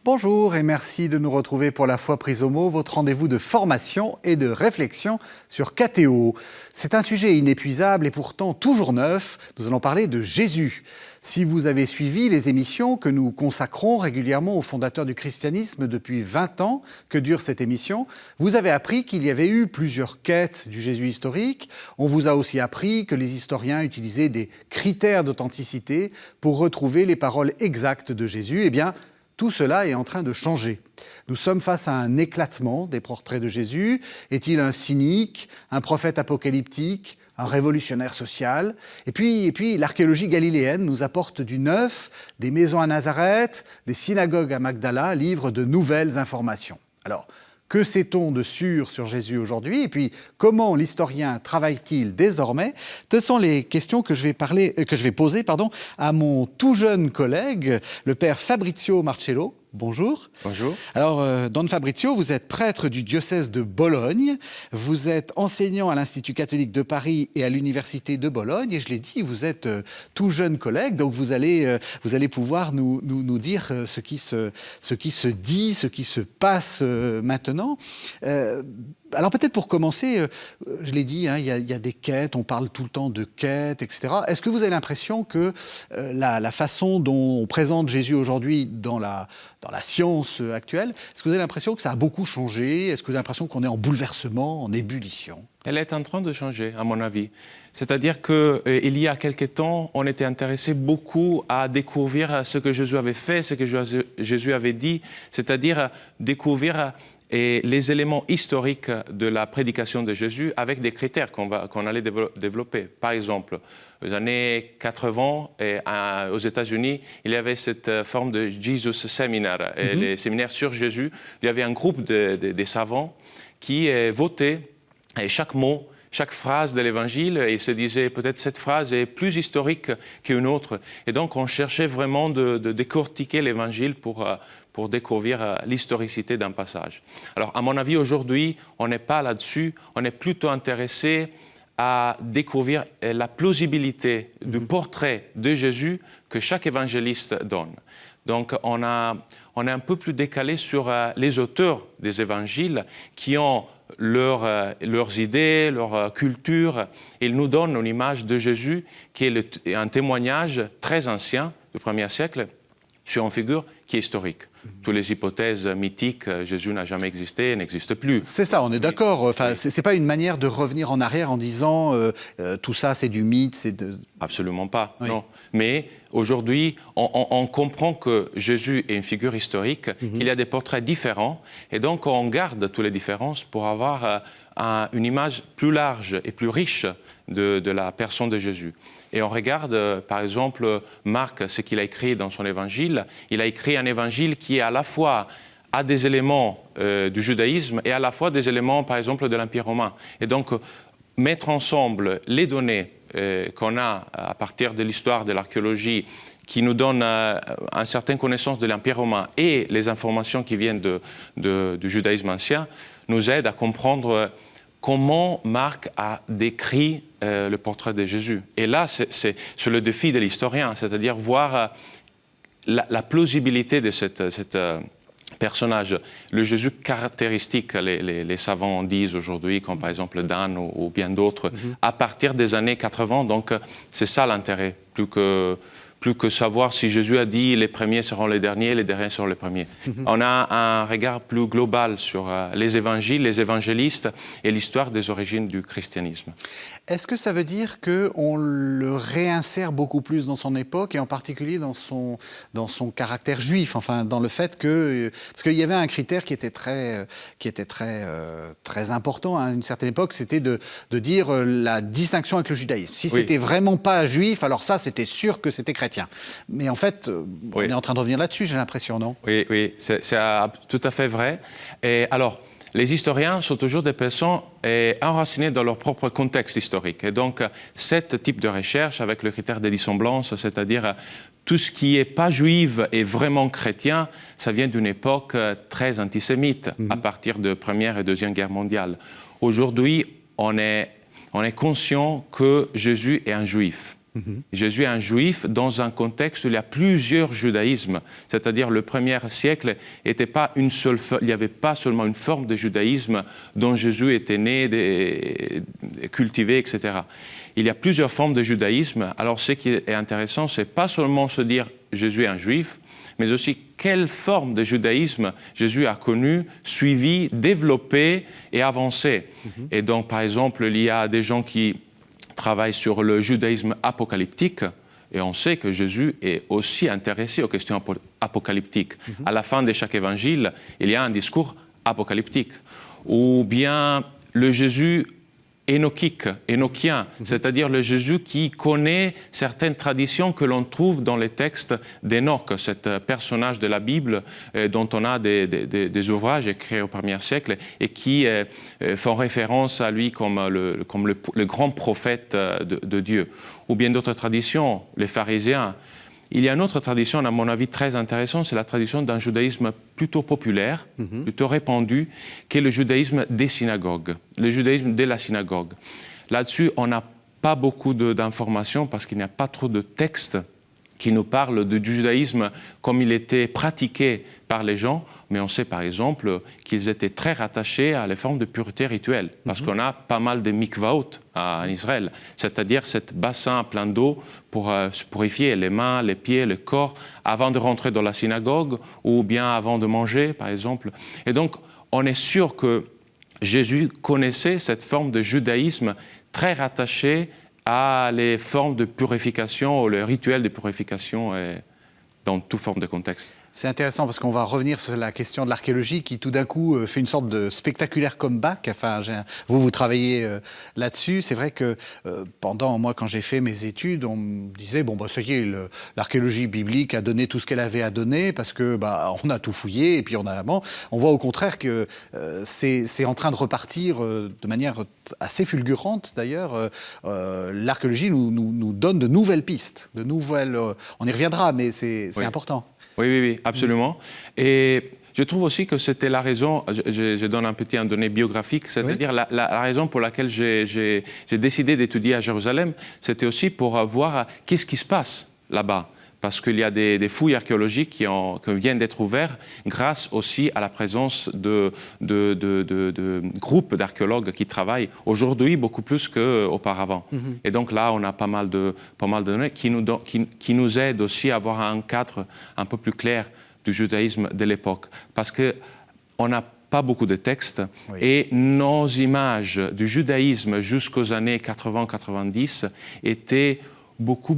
Bonjour et merci de nous retrouver pour La Foi prise au mot, votre rendez-vous de formation et de réflexion sur KTO. C'est un sujet inépuisable et pourtant toujours neuf. Nous allons parler de Jésus. Si vous avez suivi les émissions que nous consacrons régulièrement aux fondateurs du christianisme depuis 20 ans que dure cette émission, vous avez appris qu'il y avait eu plusieurs quêtes du Jésus historique. On vous a aussi appris que les historiens utilisaient des critères d'authenticité pour retrouver les paroles exactes de Jésus. Eh bien, tout cela est en train de changer. Nous sommes face à un éclatement des portraits de Jésus. Est-il un cynique, un prophète apocalyptique, un révolutionnaire social? Et puis l'archéologie galiléenne nous apporte du neuf, des maisons à Nazareth, des synagogues à Magdala, livrent de nouvelles informations. Alors, que sait-on de sûr sur Jésus aujourd'hui? Et puis, comment l'historien travaille-t-il désormais? Ce sont les questions que je vais poser à mon tout jeune collègue, le père Fabrizio Marcello. Bonjour. Bonjour. Alors, Don Fabrizio, vous êtes prêtre du diocèse de Bologne, vous êtes enseignant à l'Institut catholique de Paris et à l'Université de Bologne, et je l'ai dit, vous êtes tout jeune collègue, donc vous allez pouvoir nous dire ce qui se dit, ce qui se passe maintenant. Alors peut-être pour commencer, je l'ai dit, il y a des quêtes, on parle tout le temps de quêtes, etc. Est-ce que vous avez l'impression que la façon dont on présente Jésus aujourd'hui dans la science actuelle, est-ce que vous avez l'impression que ça a beaucoup changé? Est-ce que vous avez l'impression qu'on est en bouleversement, en ébullition? Elle est en train de changer, à mon avis. C'est-à-dire qu'il y a quelque temps, on était intéressé beaucoup à découvrir ce que Jésus avait fait, ce que Jésus avait dit, c'est-à-dire découvrir les éléments historiques de la prédication de Jésus avec des critères qu'on allait développer. Par exemple, aux années 80, aux États-Unis, il y avait cette forme de Jesus Seminar, les séminaires sur Jésus. Il y avait un groupe des savants qui votaient chaque mot, chaque phrase de l'Évangile, et se disait peut-être cette phrase est plus historique qu'une autre. Et donc on cherchait vraiment de décortiquer l'Évangile pour découvrir l'historicité d'un passage. Alors à mon avis aujourd'hui, on n'est pas là-dessus, on est plutôt intéressé à découvrir la plausibilité du portrait de Jésus que chaque évangéliste donne. Donc on est un peu plus décalé sur les auteurs des évangiles qui ont leurs idées, leur culture. Ils nous donnent une image de Jésus qui est un témoignage très ancien du 1er siècle sur une figure qui est historique. Toutes les hypothèses mythiques, Jésus n'a jamais existé, n'existent plus. C'est ça, on est d'accord. Enfin, c'est pas une manière de revenir en arrière en disant tout ça c'est du mythe, c'est de... Absolument pas, oui. Non. Mais aujourd'hui, on comprend que Jésus est une figure historique, qu'il y a des portraits différents, et donc on garde toutes les différences pour avoir une image plus large et plus riche de la personne de Jésus. Et on regarde, par exemple, Marc, ce qu'il a écrit dans son évangile. Il a écrit un évangile qui à la fois a des éléments du judaïsme et à la fois des éléments, par exemple, de l'Empire romain. Et donc, mettre ensemble les données qu'on a à partir de l'histoire de l'archéologie qui nous donne une certaine connaissance de l'Empire romain et les informations qui viennent du judaïsme ancien nous aident à comprendre comment Marc a décrit le portrait de Jésus. Et là, c'est le défi de l'historien, c'est-à-dire voir la plausibilité de cet personnage, le Jésus caractéristique, les savants disent aujourd'hui, comme par exemple Dan ou bien d'autres, à partir des années 80. Donc, c'est ça l'intérêt, plus que savoir si Jésus a dit les premiers seront les derniers seront les premiers. On a un regard plus global sur les évangiles, les évangélistes et l'histoire des origines du christianisme. Est-ce que ça veut dire qu'on le réinsère beaucoup plus dans son époque et en particulier dans son caractère juif, enfin dans le fait que... Parce qu'il y avait un critère qui était très important à une certaine époque, c'était de dire la distinction avec le judaïsme. Si c'était vraiment pas juif, alors ça c'était sûr que c'était chrétien. Mais en fait, on est en train de revenir là-dessus, j'ai l'impression, non? Oui, c'est tout à fait vrai. Et alors, les historiens sont toujours des personnes enracinées dans leur propre contexte historique. Et donc, ce type de recherche, avec le critère de dissemblance, c'est-à-dire tout ce qui n'est pas juif et vraiment chrétien, ça vient d'une époque très antisémite, à partir de Première et Deuxième Guerre mondiale. Aujourd'hui, on est conscient que Jésus est un juif. Jésus est un juif dans un contexte où il y a plusieurs judaïsmes. C'est-à-dire le premier siècle était pas il n'y avait pas seulement une forme de judaïsme dont Jésus était né, cultivé, etc. Il y a plusieurs formes de judaïsme. Alors ce qui est intéressant, c'est pas seulement se dire Jésus est un juif, mais aussi quelle forme de judaïsme Jésus a connu, suivi, développé et avancé. Et donc, par exemple, il y a des gens qui travaillent sur le judaïsme apocalyptique, et on sait que Jésus est aussi intéressé aux questions apocalyptiques. À la fin de chaque évangile, il y a un discours apocalyptique. Ou bien le Jésus énochien, c'est-à-dire le Jésus qui connaît certaines traditions que l'on trouve dans les textes d'Enoch, ce personnage de la Bible dont on a des ouvrages écrits au 1er siècle et qui font référence à lui comme le grand prophète de Dieu. Ou bien d'autres traditions, les pharisiens. Il y a une autre tradition, à mon avis, très intéressante, c'est la tradition d'un judaïsme plutôt populaire, plutôt répandu, qui est le judaïsme des synagogues, le judaïsme de la synagogue. Là-dessus, on n'a pas beaucoup d'informations parce qu'il n'y a pas trop de textes qui nous parlent du judaïsme comme il était pratiqué par les gens, mais on sait par exemple qu'ils étaient très rattachés à les formes de pureté rituelle, parce qu'on a pas mal de mikvaot en Israël, c'est-à-dire ce bassin plein d'eau pour se purifier les mains, les pieds, le corps, avant de rentrer dans la synagogue, ou bien avant de manger, par exemple. Et donc, on est sûr que Jésus connaissait cette forme de judaïsme très rattachée à les formes de purification, ou le rituel de purification dans toute forme de contexte. C'est intéressant parce qu'on va revenir sur la question de l'archéologie qui tout d'un coup fait une sorte de spectaculaire comeback. Enfin, vous travaillez là-dessus. C'est vrai que moi, quand j'ai fait mes études, on me disait, bon, bah, ça y est, l'archéologie biblique a donné tout ce qu'elle avait à donner parce que on a tout fouillé et puis on voit au contraire que c'est en train de repartir de manière assez fulgurante d'ailleurs. L'archéologie nous donne de nouvelles pistes, on y reviendra, mais c'est important. Oui, absolument. Et je trouve aussi que c'était la raison, je donne un donné biographique, c'est-à-dire la raison pour laquelle j'ai décidé d'étudier à Jérusalem, c'était aussi pour voir qu'est-ce qui se passe là-bas. Parce qu'il y a des fouilles archéologiques qui viennent d'être ouvertes grâce aussi à la présence de groupes d'archéologues qui travaillent aujourd'hui beaucoup plus qu'auparavant. Et donc là, on a pas mal de données qui nous aident aussi à avoir un cadre un peu plus clair du judaïsme de l'époque. Parce qu'on n'a pas beaucoup de textes et nos images du judaïsme jusqu'aux années 80-90 étaient beaucoup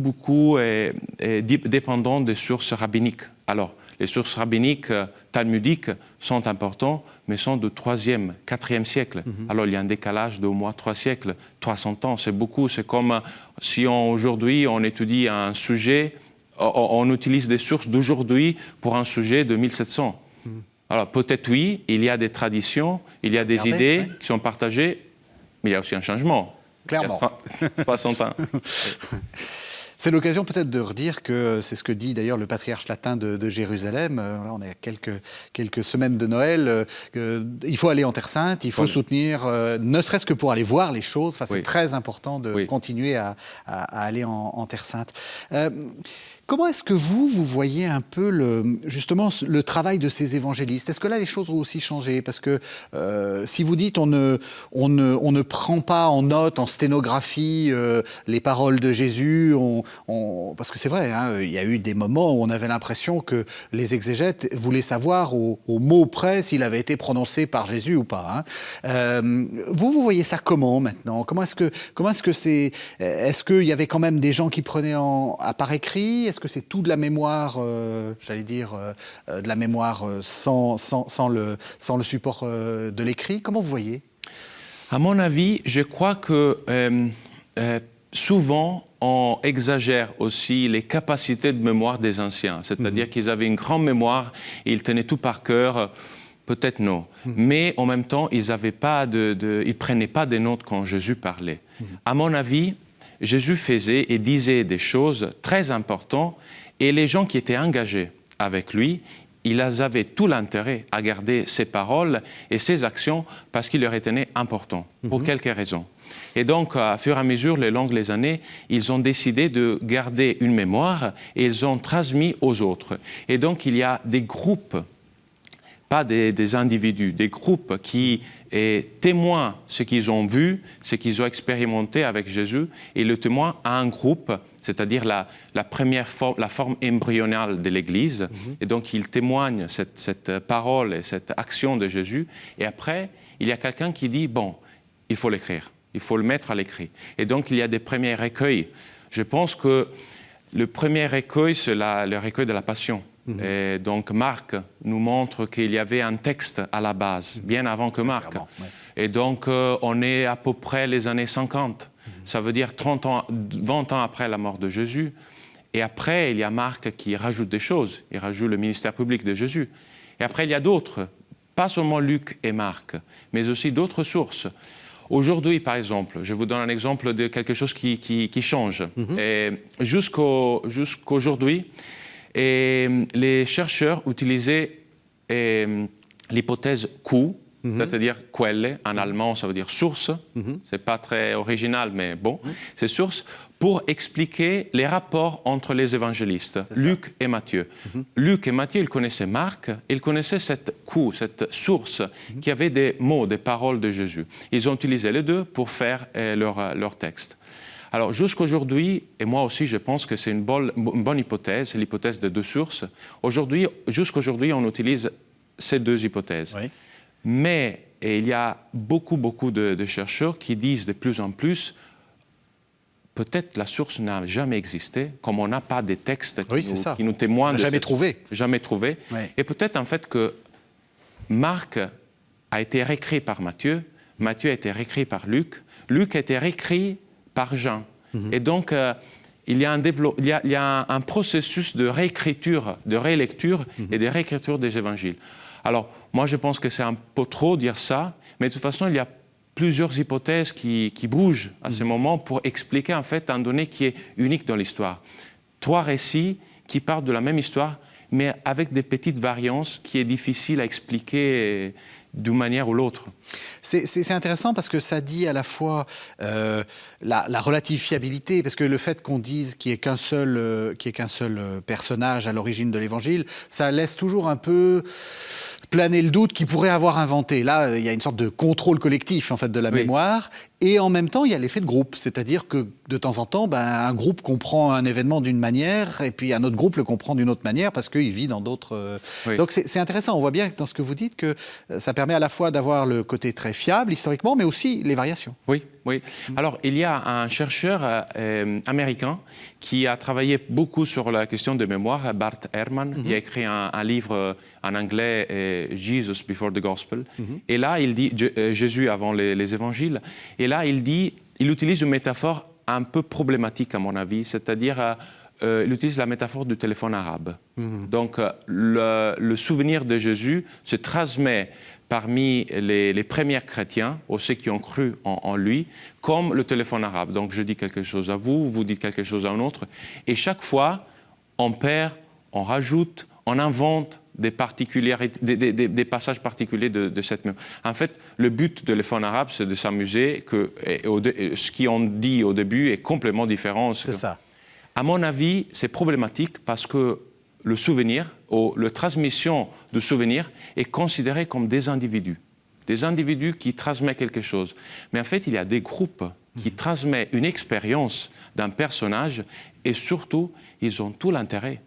dépendant des sources rabbiniques. Alors, les sources rabbiniques talmudiques sont importantes, mais sont du 3e, 4e siècle. Alors, il y a un décalage d'au moins 3 siècles, 300 ans, c'est beaucoup. C'est comme si aujourd'hui, on étudie un sujet, on utilise des sources d'aujourd'hui pour un sujet de 1700. Alors, peut-être oui, il y a des traditions, il y a des idées qui sont partagées, mais il y a aussi un changement. Clairement. Il y a 300 ans. C'est l'occasion peut-être de redire que c'est ce que dit d'ailleurs le patriarche latin de Jérusalem. On est à quelques semaines de Noël. Il faut aller en Terre Sainte, il faut soutenir, ne serait-ce que pour aller voir les choses. Enfin, c'est très important de continuer à aller en Terre Sainte. Comment est-ce que vous voyez un peu justement le travail de ces évangélistes? Est-ce que là, les choses ont aussi changé? Parce que si vous dites on ne prend pas en note, en sténographie, les paroles de Jésus, parce que c'est vrai, il y a eu des moments où on avait l'impression que les exégètes voulaient savoir au mot près s'il avait été prononcé par Jésus ou pas. Vous voyez ça comment maintenant? Comment est-ce que c'est... Est-ce qu'il y avait quand même des gens qui prenaient par écrit? Est-ce que c'est tout de la mémoire, de la mémoire sans le support de l'écrit? Comment vous voyez? À mon avis, je crois que souvent, on exagère aussi les capacités de mémoire des anciens. C'est-à-dire qu'ils avaient une grande mémoire, et ils tenaient tout par cœur. Peut-être non. Mais en même temps, ils ne prenaient pas des notes quand Jésus parlait. À mon avis, Jésus faisait et disait des choses très importantes et les gens qui étaient engagés avec lui, ils avaient tout l'intérêt à garder ces paroles et ces actions parce qu'ils leur étaient importants, pour quelques raisons. Et donc, à fur et à mesure, les années, ils ont décidé de garder une mémoire et ils ont transmis aux autres. Et donc, il y a des groupes, pas des individus, des groupes qui témoignent ce qu'ils ont vu, ce qu'ils ont expérimenté avec Jésus, et le témoin à un groupe, c'est-à-dire la forme embryonale de l'Église. Et donc, ils témoignent cette parole et cette action de Jésus. Et après, il y a quelqu'un qui dit, bon, il faut l'écrire, il faut le mettre à l'écrit. Et donc, il y a des premiers recueils. Je pense que le premier recueil, c'est le recueil de la Passion. Et donc, Marc nous montre qu'il y avait un texte à la base, bien avant que Marc. Ouais. Et donc, on est à peu près les années 50. Ça veut dire 30 ans, 20 ans après la mort de Jésus. Et après, il y a Marc qui rajoute des choses. Il rajoute le ministère public de Jésus. Et après, il y a d'autres, pas seulement Luc et Marc, mais aussi d'autres sources. Aujourd'hui, par exemple, je vous donne un exemple de quelque chose qui change. Et jusqu'aujourd'hui, les chercheurs utilisaient l'hypothèse Q, c'est-à-dire quelle, en allemand ça veut dire source, c'est pas très original mais bon, c'est source, pour expliquer les rapports entre les évangélistes, Luc et Matthieu. Luc et Matthieu, ils connaissaient Marc, ils connaissaient cette Q, cette source qui avait des mots, des paroles de Jésus. Ils ont utilisé les deux pour faire leur texte. Alors, jusqu'aujourd'hui, et moi aussi je pense que c'est une bonne hypothèse, c'est l'hypothèse de deux sources. Jusqu'aujourd'hui, on utilise ces deux hypothèses. Oui. Mais il y a beaucoup de chercheurs qui disent de plus en plus, peut-être la source n'a jamais existé, comme on n'a pas des textes qui nous témoignent. Jamais trouvé. Jamais trouvé. Oui. Et peut-être en fait que Marc a été réécrit par Matthieu, Matthieu a été réécrit par Luc, Luc a été réécrit par Jean. Et donc, il y a un processus de réécriture, de rélecture et de réécriture des évangiles. Alors, moi, je pense que c'est un peu trop dire ça, mais de toute façon, il y a plusieurs hypothèses qui bougent à ce moment pour expliquer, en fait, un donné qui est unique dans l'histoire. 3 récits qui partent de la même histoire, mais avec des petites variances qui est difficile à expliquer d'une manière ou l'autre. C'est intéressant parce que ça dit à la fois la relative fiabilité, parce que le fait qu'on dise qu'il n'y ait qu'un seul personnage à l'origine de l'Évangile, ça laisse toujours un peu planer le doute qu'il pourrait avoir inventé. Là, il y a une sorte de contrôle collectif en fait, de la mémoire, et en même temps, il y a l'effet de groupe, c'est-à-dire que de temps en temps, un groupe comprend un événement d'une manière, et puis un autre groupe le comprend d'une autre manière, parce qu'il vit dans d'autres... Donc c'est intéressant, on voit bien dans ce que vous dites que ça permet à la fois d'avoir le côté très fiable, historiquement, mais aussi les variations. Oui. Alors, il y a un chercheur américain qui a travaillé beaucoup sur la question de mémoire, Bart Ehrman. Il a écrit un livre en anglais, Jesus Before the Gospel. Et là, il dit, Jésus avant les évangiles. Et là, il utilise une métaphore un peu problématique, à mon avis, c'est-à-dire... il utilise la métaphore du téléphone arabe. Donc, le souvenir de Jésus se transmet parmi les premiers chrétiens, ou ceux qui ont cru en lui, comme le téléphone arabe. Donc, je dis quelque chose à vous, vous dites quelque chose à un autre. Et chaque fois, on perd, on rajoute, on invente des passages particuliers de cette mémoire. En fait, le but de téléphone arabe, c'est de s'amuser, ce qu'on dit au début est complètement différent. C'est ça. À mon avis, c'est problématique parce que le souvenir, ou la transmission de souvenirs, est considéré comme des individus qui transmettent quelque chose. Mais en fait, il y a des groupes qui transmettent une expérience d'un personnage et surtout, ils ont tout l'intérêt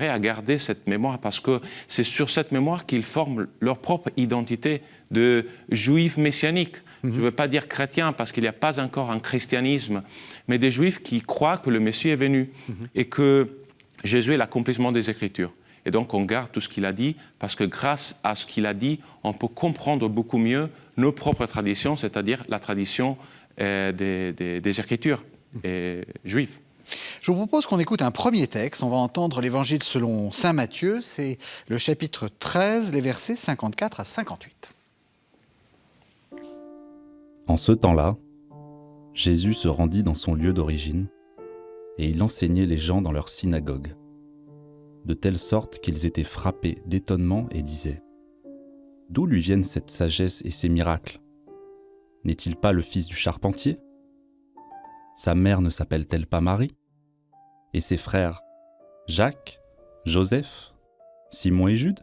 à garder cette mémoire parce que c'est sur cette mémoire qu'ils forment leur propre identité de juifs messianiques. Je ne veux pas dire chrétiens parce qu'il n'y a pas encore un christianisme, mais des juifs qui croient que le Messie est venu et que Jésus est l'accomplissement des Écritures. Et donc on garde tout ce qu'il a dit parce que grâce à ce qu'il a dit, on peut comprendre beaucoup mieux nos propres traditions, c'est-à-dire la tradition des Écritures juives. Je vous propose qu'on écoute un premier texte. On va entendre l'Évangile selon saint Matthieu. C'est le chapitre 13, les versets 54 à 58. En ce temps-là, Jésus se rendit dans son lieu d'origine et il enseignait les gens dans leur synagogue. de telle sorte qu'ils étaient frappés d'étonnement et disaient « D'où lui viennent cette sagesse et ces miracles? N'est-il pas le fils du charpentier? Sa mère ne s'appelle-t-elle pas Marie? Et ses frères Jacques, Joseph, Simon et Jude?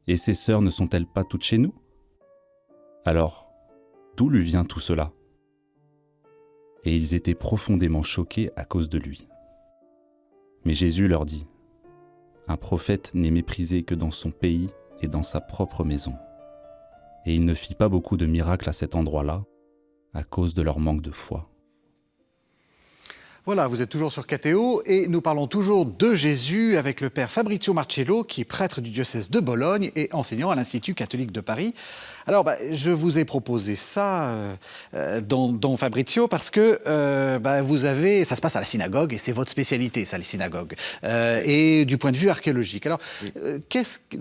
Et ses sœurs ne sont-elles pas toutes chez nous? Alors, d'où lui vient tout cela? » Et ils étaient profondément choqués à cause de lui. Mais Jésus leur dit « Un prophète n'est méprisé que dans son pays et dans sa propre maison. » Et il ne fit pas beaucoup de miracles à cet endroit-là, à cause de leur manque de foi. Voilà, vous êtes toujours sur KTO et nous parlons toujours de Jésus avec le père Fabrizio Marcello, qui est prêtre du diocèse de Bologne et enseignant à l'Institut catholique de Paris. Alors, je vous ai proposé ça, Don Fabrizio, parce que vous avez, ça se passe à la synagogue et c'est votre spécialité, ça, les synagogues, et du point de vue archéologique. Alors,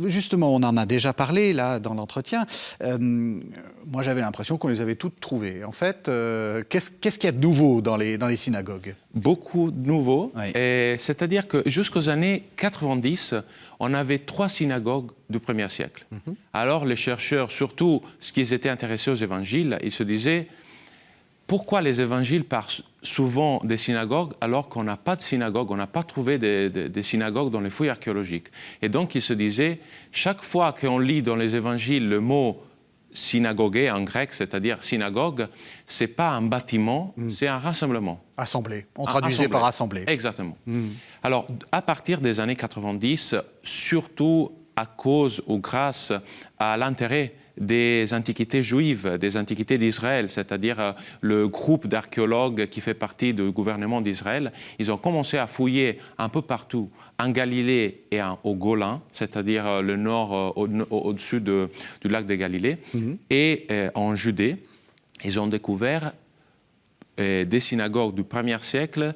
justement, on en a déjà parlé là dans l'entretien. Moi, j'avais l'impression qu'on les avait toutes trouvées. En fait, qu'est-ce qu'il y a de nouveau dans les synagogues? Beaucoup de nouveaux. Oui. C'est-à-dire que jusqu'aux années 90, on avait 3 synagogues du 1er siècle. Alors les chercheurs, surtout ceux qui étaient intéressés aux évangiles, ils se disaient pourquoi les évangiles parlent souvent des synagogues alors qu'on n'a pas de synagogue, on n'a pas trouvé des synagogues dans les fouilles archéologiques. Et donc ils se disaient, chaque fois qu'on lit dans les évangiles le mot synagogué en grec, c'est-à-dire synagogue, ce n'est pas un bâtiment, c'est un rassemblement. Assemblée. On traduisait par assemblée. Exactement. Alors, à partir des années 90, surtout à cause ou grâce à l'intérêt des antiquités juives, des antiquités d'Israël, c'est-à-dire le groupe d'archéologues qui fait partie du gouvernement d'Israël, ils ont commencé à fouiller un peu partout, en Galilée et au Golan, c'est-à-dire le nord au-dessus du lac de Galilée, et en Judée. Ils ont découvert des synagogues du 1er siècle,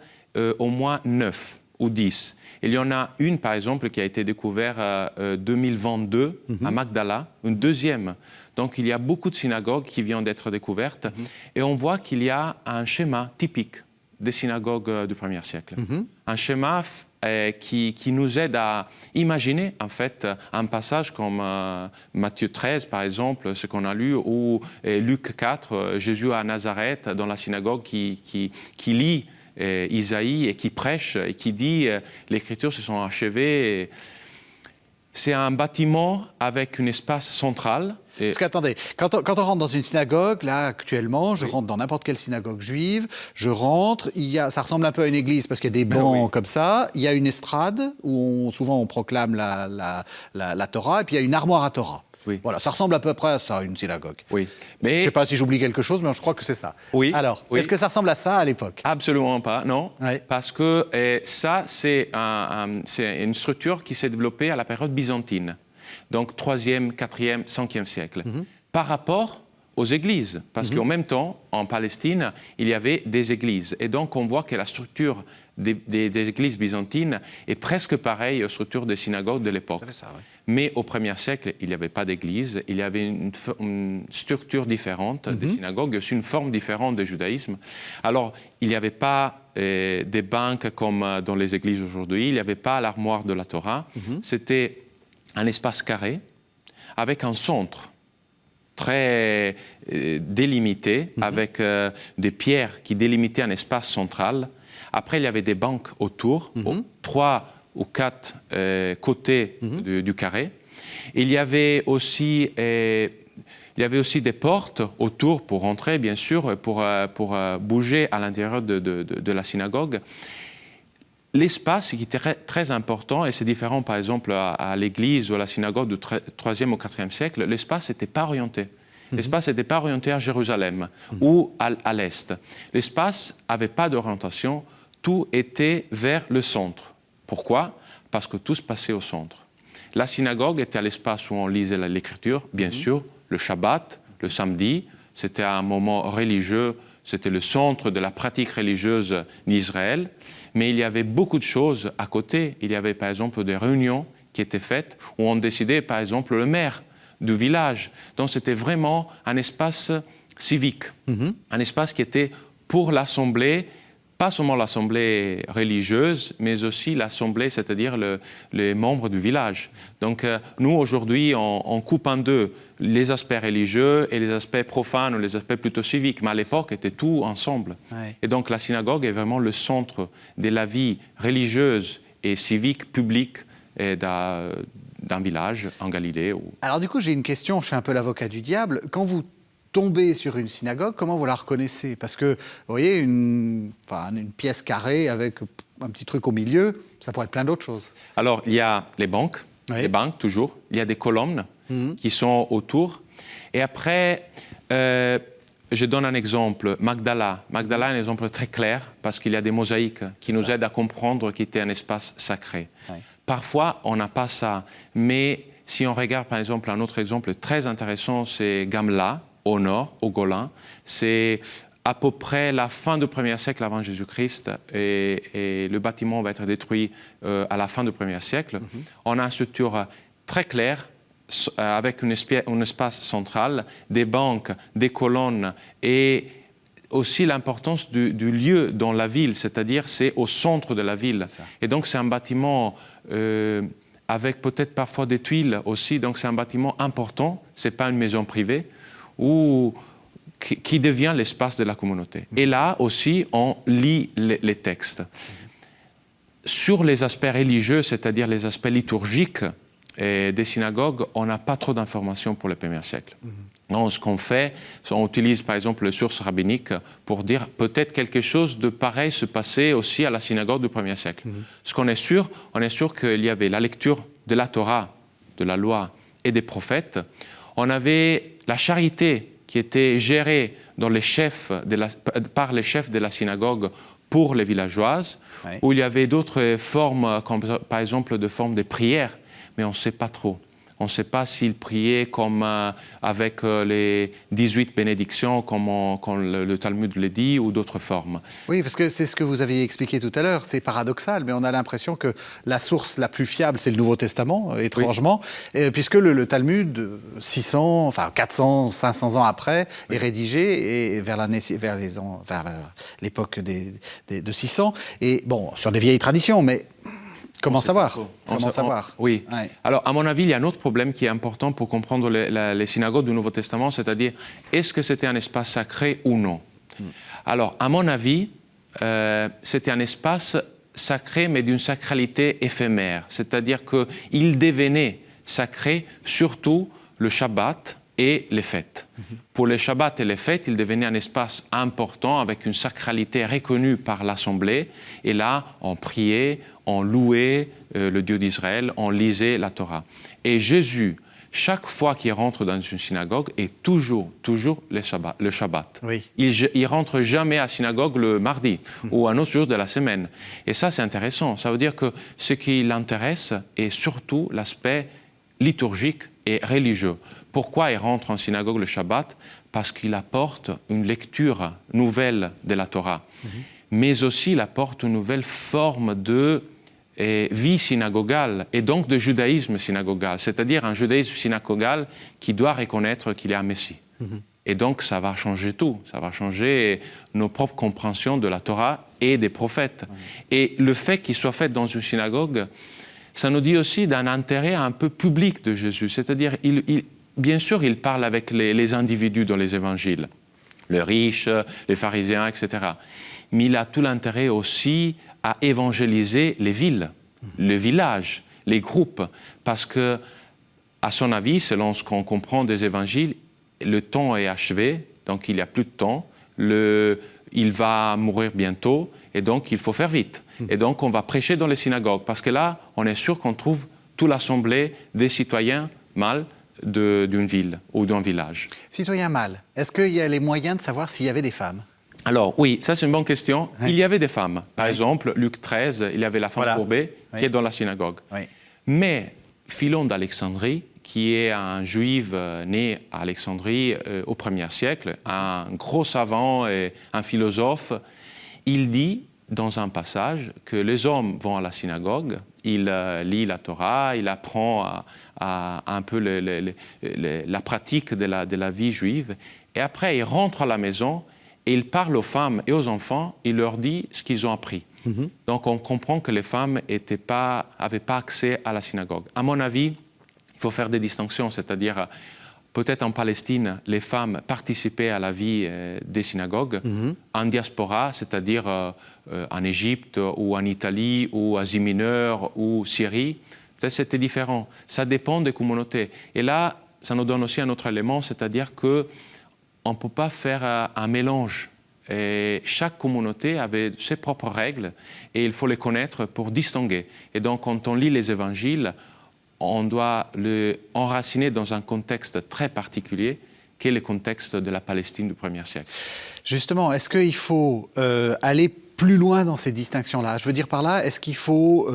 au moins 9 ou 10. Il y en a une, par exemple, qui a été découverte en 2022 à Magdala, une deuxième. Donc, il y a beaucoup de synagogues qui viennent d'être découvertes. Et on voit qu'il y a un schéma typique des synagogues du 1er siècle. Un schéma qui nous aide à imaginer, en fait, un passage comme Matthieu 13, par exemple, ce qu'on a lu, ou Luc 4, Jésus à Nazareth, dans la synagogue, qui lit Isaïe et qui prêche et qui dit les Écritures se sont achevées. C'est un bâtiment avec un espace central. Parce qu'attendez, quand on rentre dans une synagogue, là actuellement, je rentre dans n'importe quelle synagogue juive, je rentre, ça ressemble un peu à une église parce qu'il y a des bancs comme ça, il y a une estrade où souvent on proclame la Torah, et puis il y a une armoire à Torah. Oui. Voilà, ça ressemble à peu près à ça, une synagogue. Oui. Mais... Je ne sais pas si j'oublie quelque chose, mais je crois que c'est ça. Oui. Alors, oui. Est-ce que ça ressemble à ça à l'époque? Absolument pas, non. Oui. Parce que ça, c'est une structure qui s'est développée à la période byzantine. Donc 3e, 4e, 5e siècle. Par rapport aux églises. Parce qu'en même temps, en Palestine, il y avait des églises. Et donc, on voit que la structure des églises byzantines est presque pareille aux structures des synagogues de l'époque. Mais au 1er siècle, il n'y avait pas d'église, il y avait une structure différente des synagogues, aussi une forme différente du judaïsme. Alors, il n'y avait pas des banques comme dans les églises aujourd'hui, il n'y avait pas l'armoire de la Torah. C'était un espace carré avec un centre très délimité, avec des pierres qui délimitaient un espace central. Après, il y avait des bancs autour, 3 ou 4 côtés du carré. Il y avait aussi des portes autour pour entrer, bien sûr, pour bouger à l'intérieur de la synagogue. L'espace qui était très important, et c'est différent par exemple à l'église ou à la synagogue du 3e ou 4e siècle, l'espace n'était pas orienté. L'espace n'était pas orienté à Jérusalem ou à l'est. L'espace n'avait pas d'orientation, tout était vers le centre. Pourquoi? Parce que tout se passait au centre. La synagogue était l'espace où on lisait l'écriture, bien sûr, le Shabbat, le samedi, c'était un moment religieux, c'était le centre de la pratique religieuse d'Israël, mais il y avait beaucoup de choses à côté. Il y avait par exemple des réunions qui étaient faites où on décidait par exemple le maire du village. Donc c'était vraiment un espace civique, un espace qui était pour l'assemblée pas seulement l'assemblée religieuse, mais aussi l'assemblée, c'est-à-dire les membres du village. Donc nous, aujourd'hui, on coupe en deux les aspects religieux et les aspects profanes ou les aspects plutôt civiques. Mais à l'époque, c'était tout ensemble. Ouais. Et donc la synagogue est vraiment le centre de la vie religieuse et civique publique d'un village en Galilée. Alors du coup, j'ai une question, je fais un peu l'avocat du diable. Quand vous tombez sur une synagogue, comment vous la reconnaissez? Parce que, vous voyez, une pièce carrée avec un petit truc au milieu, ça pourrait être plein d'autres choses. Alors, il y a les banques, Oui. les banques toujours. Il y a des colonnes qui sont autour. Et après, je donne un exemple, Magdala. Magdala est un exemple très clair parce qu'il y a des mosaïques qui nous aident à comprendre qu'il était un espace sacré. Oui. Parfois, on n'a pas ça. Mais si on regarde, par exemple, un autre exemple très intéressant, c'est Gamla, au nord, au Golan. C'est à peu près la fin du 1er siècle avant Jésus-Christ et le bâtiment va être détruit à la fin du 1er siècle. On a une structure très claire avec un espace central, des banques, des colonnes et aussi l'importance du lieu dans la ville, c'est-à-dire c'est au centre de la ville. Et donc c'est un bâtiment avec peut-être parfois des tuiles aussi, donc c'est un bâtiment important, ce n'est pas une maison privée, qui devient l'espace de la communauté. Et là aussi, on lit les textes. Sur les aspects religieux, c'est-à-dire les aspects liturgiques des synagogues, on n'a pas trop d'informations pour le 1er siècle. Donc, ce qu'on fait, on utilise par exemple les sources rabbiniques pour dire peut-être quelque chose de pareil se passait aussi à la synagogue du 1er siècle. Ce qu'on est sûr, on est sûr qu'il y avait la lecture de la Torah, de la loi et des prophètes. On avait la charité qui était gérée dans par les chefs de la synagogue pour les villageoises, où il y avait d'autres formes, comme par exemple des formes de prière, mais on ne sait pas trop. On ne sait pas s'ils priaient comme avec les 18 bénédictions, comme le Talmud le dit, ou d'autres formes. Oui, parce que c'est ce que vous aviez expliqué tout à l'heure. C'est paradoxal, mais on a l'impression que la source la plus fiable, c'est le Nouveau Testament, étrangement, puisque le Talmud, 400, 500 ans après, est rédigé et vers l'époque de 600. Et bon, sur des vieilles traditions, mais... Comment savoir? Oui. Ouais. Alors, à mon avis, il y a un autre problème qui est important pour comprendre les synagogues du Nouveau Testament, c'est-à-dire, est-ce que c'était un espace sacré ou non? Alors, à mon avis, c'était un espace sacré, mais d'une sacralité éphémère. C'est-à-dire qu'il devenait sacré surtout le Shabbat et les fêtes. Pour les Shabbats et les fêtes, il devenait un espace important avec une sacralité reconnue par l'Assemblée. Et là, on priait, on louait le Dieu d'Israël, on lisait la Torah. Et Jésus, chaque fois qu'il rentre dans une synagogue, est toujours le Shabbat. Oui. Il rentre jamais à la synagogue le mardi ou un autre jour de la semaine. Et ça, c'est intéressant. Ça veut dire que ce qui l'intéresse est surtout l'aspect liturgique et religieux. Pourquoi il rentre en synagogue le Shabbat? Parce qu'il apporte une lecture nouvelle de la Torah, mais aussi il apporte une nouvelle forme de vie synagogale et donc de judaïsme synagogal, c'est-à-dire un judaïsme synagogal qui doit reconnaître qu'il y a un Messie. Et donc ça va changer tout, ça va changer nos propres compréhensions de la Torah et des prophètes. Et le fait qu'il soit fait dans une synagogue, ça nous dit aussi d'un intérêt un peu public de Jésus, c'est-à-dire bien sûr, il parle avec les individus dans les évangiles, les riches, les pharisiens, etc. Mais il a tout l'intérêt aussi à évangéliser les villes, les villages, les groupes, parce que, à son avis, selon ce qu'on comprend des évangiles, le temps est achevé, donc il n'y a plus de temps, il va mourir bientôt, et donc il faut faire vite. Et donc on va prêcher dans les synagogues, parce que là, on est sûr qu'on trouve toute l'assemblée des citoyens mâles d'une ville ou d'un village. Citoyen mâle, est-ce qu'il y a les moyens de savoir s'il y avait des femmes? Alors oui, ça c'est une bonne question. Il y avait des femmes. Par exemple, Luc 13, il y avait la femme courbée qui est dans la synagogue. Mais Philon d'Alexandrie, qui est un juif né à Alexandrie au 1er siècle, un gros savant et un philosophe, il dit dans un passage que les hommes vont à la synagogue, ils lisent la Torah, ils apprennent un peu la pratique de la vie juive, et après ils rentrent à la maison et il parle aux femmes et aux enfants, il leur dit ce qu'ils ont appris. Donc on comprend que les femmes n'avaient pas accès à la synagogue. À mon avis, il faut faire des distinctions, c'est-à-dire peut-être en Palestine, les femmes participaient à la vie des synagogues. En diaspora, c'est-à-dire en Égypte ou en Italie ou Asie mineure ou Syrie, peut-être c'était différent. Ça dépend des communautés. Et là, ça nous donne aussi un autre élément, c'est-à-dire qu'on ne peut pas faire un mélange. Et chaque communauté avait ses propres règles et il faut les connaître pour distinguer. Et donc, quand on lit les évangiles, on doit le enraciner dans un contexte très particulier, qui est le contexte de la Palestine du 1er siècle. Justement, est-ce qu'il faut aller plus loin dans ces distinctions-là? Je veux dire par là, est-ce qu'il faut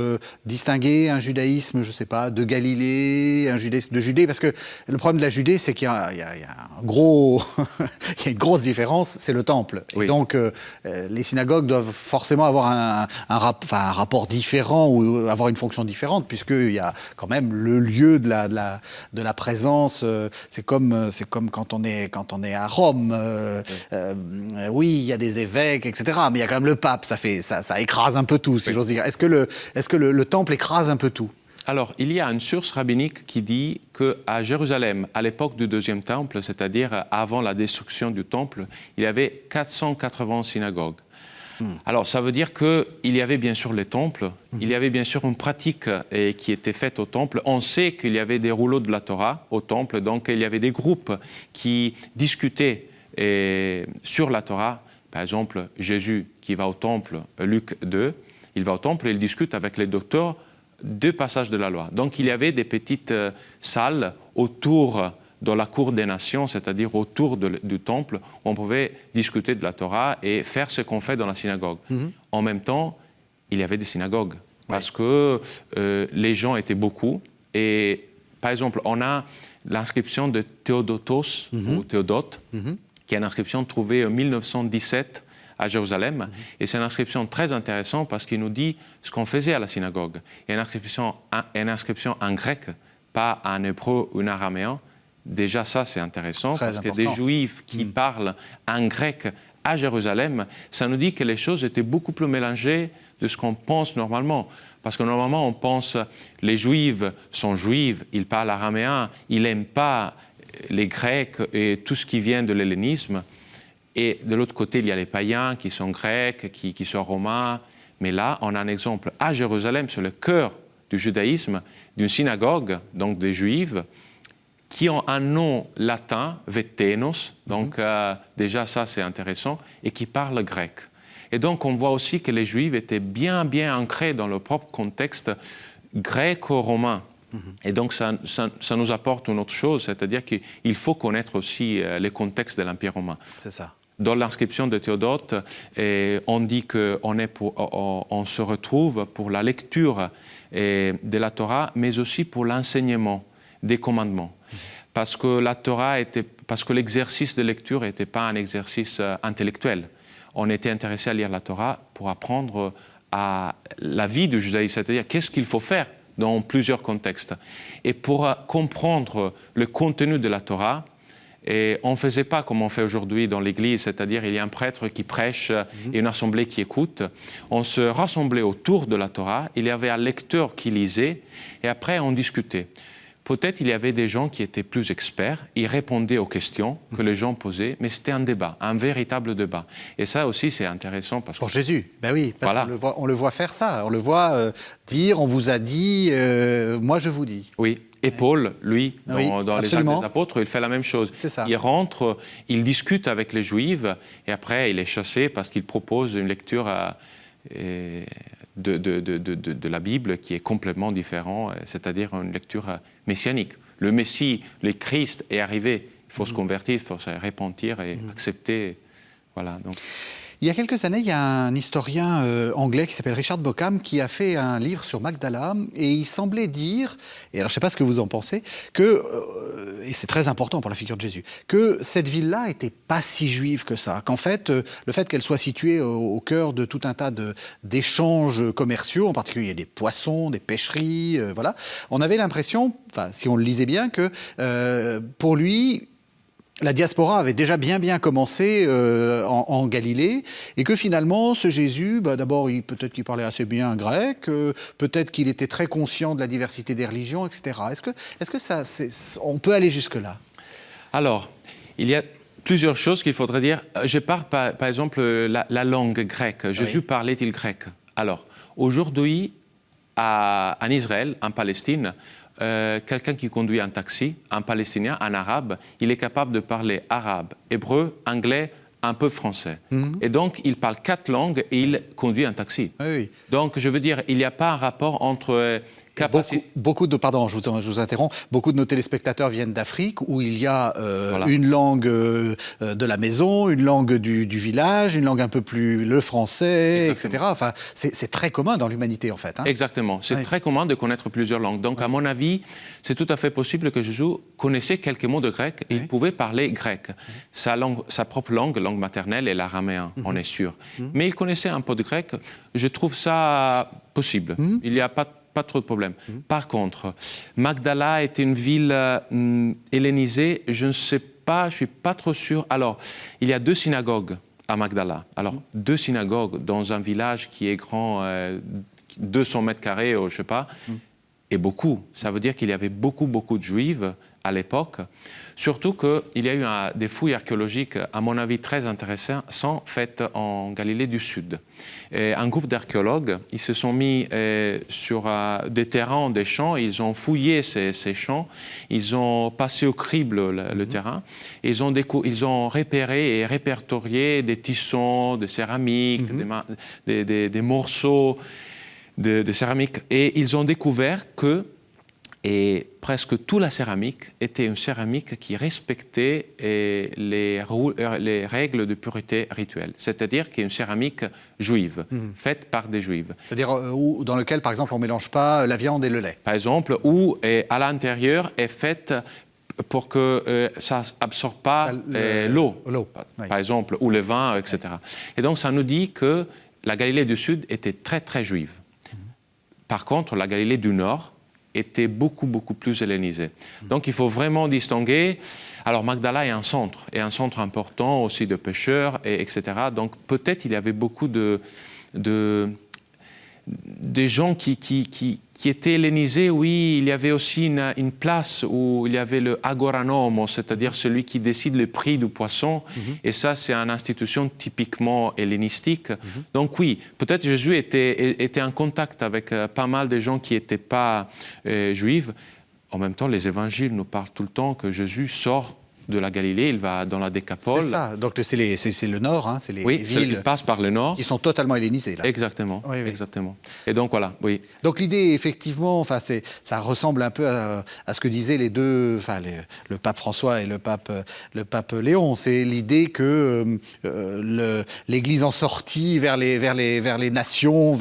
distinguer un judaïsme, je ne sais pas, de Galilée, un judaïsme de Judée? Parce que le problème de la Judée, c'est qu'il y a un gros il y a une grosse différence, c'est le temple. Oui. Et donc, les synagogues doivent forcément avoir un rapport différent ou avoir une fonction différente, puisqu'il y a quand même le lieu de la présence. C'est comme quand on est à Rome. Oui, il y a des évêques, etc. Mais il y a quand même le pape. Ça écrase un peu tout, si j'ose dire. Est-ce que le temple écrase un peu tout? Alors, il y a une source rabbinique qui dit qu'à Jérusalem, à l'époque du deuxième temple, c'est-à-dire avant la destruction du temple, il y avait 480 synagogues. Alors, ça veut dire qu'il y avait bien sûr les temples, il y avait bien sûr une pratique qui était faite au temple. On sait qu'il y avait des rouleaux de la Torah au temple, donc il y avait des groupes qui discutaient sur la Torah. Par exemple, Jésus qui va au temple, Luc 2, il va au temple et il discute avec les docteurs deux passages de la loi. Donc il y avait des petites salles autour de la cour des nations, c'est-à-dire autour du temple, où on pouvait discuter de la Torah et faire ce qu'on fait dans la synagogue. En même temps, il y avait des synagogues, parce que les gens étaient beaucoup. Et par exemple, on a l'inscription de Théodotos, ou Théodote, qui est une inscription trouvée en 1917 à Jérusalem. Et c'est une inscription très intéressante parce qu'il nous dit ce qu'on faisait à la synagogue. Il y a une inscription en grec, pas en hébreu ou en araméen. Déjà, ça, c'est intéressant parce que des Juifs qui parlent en grec à Jérusalem, ça nous dit que les choses étaient beaucoup plus mélangées de ce qu'on pense normalement. Parce que normalement, on pense les Juifs sont Juifs, ils parlent araméen, ils n'aiment pas les Grecs et tout ce qui vient de l'hellénisme. Et de l'autre côté, il y a les païens qui sont grecs, qui sont romains. Mais là, on a un exemple à Jérusalem, sur le cœur du judaïsme, d'une synagogue, donc des Juifs, qui ont un nom latin, Véténos, donc déjà ça c'est intéressant, et qui parlent grec. Et donc on voit aussi que les Juifs étaient bien ancrés dans leur propre contexte gréco-romain. Et donc ça nous apporte une autre chose, c'est-à-dire qu'il faut connaître aussi les contextes de l'Empire romain. C'est ça. Dans l'inscription de Théodote, on dit qu'on se retrouve pour la lecture de la Torah, mais aussi pour l'enseignement des commandements. Parce que l'exercice de lecture n'était pas un exercice intellectuel. On était intéressé à lire la Torah pour apprendre à la vie du judaïsme, c'est-à-dire qu'est-ce qu'il faut faire dans plusieurs contextes. Et pour comprendre le contenu de la Torah, on ne faisait pas comme on fait aujourd'hui dans l'Église, c'est-à-dire il y a un prêtre qui prêche et une assemblée qui écoute. On se rassemblait autour de la Torah, il y avait un lecteur qui lisait, et après on discutait. Peut-être il y avait des gens qui étaient plus experts, ils répondaient aux questions que les gens posaient, mais c'était un débat, un véritable débat. Et ça aussi, c'est intéressant. Parce Pour Jésus, ben oui, parce voilà. qu'on le voit faire ça, on le voit dire, on vous a dit, moi je vous dis. Oui, et Paul, lui, dans les Actes des Apôtres, il fait la même chose. C'est ça. Il rentre, il discute avec les Juifs, et après il est chassé parce qu'il propose une lecture de la Bible qui est complètement différente, c'est-à-dire une lecture messianique. Le Messie, le Christ est arrivé, il faut se convertir, il faut se repentir et accepter. Voilà, donc. Il y a quelques années, il y a un historien anglais qui s'appelle Richard Bauckham qui a fait un livre sur Magdala et il semblait dire, et alors je ne sais pas ce que vous en pensez, que, et c'est très important pour la figure de Jésus, que cette ville-là n'était pas si juive que ça, qu'en fait, le fait qu'elle soit située au cœur de tout un tas d'échanges commerciaux, en particulier des poissons, des pêcheries, voilà, on avait l'impression, enfin si on le lisait bien, que pour lui, la diaspora avait déjà bien commencé en Galilée, et que finalement, ce Jésus, d'abord, peut-être qu'il parlait assez bien grec, peut-être qu'il était très conscient de la diversité des religions, etc. Est-ce que ça, on peut aller jusque-là? Alors, il y a plusieurs choses qu'il faudrait dire. Je parle par exemple la langue grecque. Jésus parlait-il grec? Alors, aujourd'hui, en Israël, en Palestine, quelqu'un qui conduit un taxi, un Palestinien, un Arabe, il est capable de parler arabe, hébreu, anglais, un peu français. Et donc, il parle 4 langues et il conduit un taxi. Oui. Donc, je veux dire, il n'y a pas un rapport entre capacité... Pardon, je vous interromps. Beaucoup de nos téléspectateurs viennent d'Afrique, où il y a Voilà. une langue de la maison, une langue du village, une langue un peu plus le français, etc. Enfin, c'est très commun dans l'humanité, en fait. Hein. Exactement. C'est très commun de connaître plusieurs langues. Donc, à mon avis, c'est tout à fait possible que Jésus connaissait quelques mots de grec et il pouvait parler grec. Sa propre langue maternelle est l'araméen, on est sûr. Mais il connaissait un peu de grec. Je trouve ça possible. Il n'y a pas trop de problème. Par contre, Magdala était une ville hellénisée. Je ne sais pas, je ne suis pas trop sûr. Alors, il y a 2 synagogues à Magdala. Alors, 2 synagogues dans un village qui est grand, 200 mètres carrés, je ne sais pas, et beaucoup. Ça veut dire qu'il y avait beaucoup de Juifs à l'époque. Surtout qu'il y a eu des fouilles archéologiques, à mon avis, très intéressantes, faites en Galilée du Sud. Et un groupe d'archéologues, ils se sont mis sur des terrains, des champs, ils ont fouillé ces champs, ils ont passé au crible le terrain, et ils ont repéré et répertorié des tissons, de céramique, des morceaux de céramique, et ils ont découvert que presque toute la céramique était une céramique qui respectait les règles de pureté rituelle. C'est-à-dire qu'il y a une céramique juive, faite par des juifs. C'est-à-dire dans lequel, par exemple, on ne mélange pas la viande et le lait. Par exemple, où à l'intérieur est faite pour que ça n'absorbe pas l'eau, par exemple, ou le vin, etc. Et donc, ça nous dit que la Galilée du Sud était très juive. Par contre, la Galilée du Nord était beaucoup plus hellénisée. Donc il faut vraiment distinguer. Alors Magdala est un centre important aussi de pêcheurs, etc. Donc peut-être il y avait beaucoup de gens qui étaient hellénisés. Oui, il y avait aussi une place où il y avait le agoranomos, c'est-à-dire celui qui décide le prix du poisson. Et ça, c'est une institution typiquement hellénistique. Donc oui, peut-être Jésus était en contact avec pas mal de gens qui n'étaient pas juifs. En même temps, les évangiles nous parlent tout le temps que Jésus sort de la Galilée, il va dans la Décapole. C'est ça, donc c'est le nord, hein, c'est les villes il passe par le nord. Qui sont totalement hellénisées. Là. Exactement, exactement. Et donc voilà, oui. Donc l'idée, effectivement, ça ressemble un peu à ce que disaient les deux, le pape François et le pape Léon. C'est l'idée que l'Église en sortie vers les nations,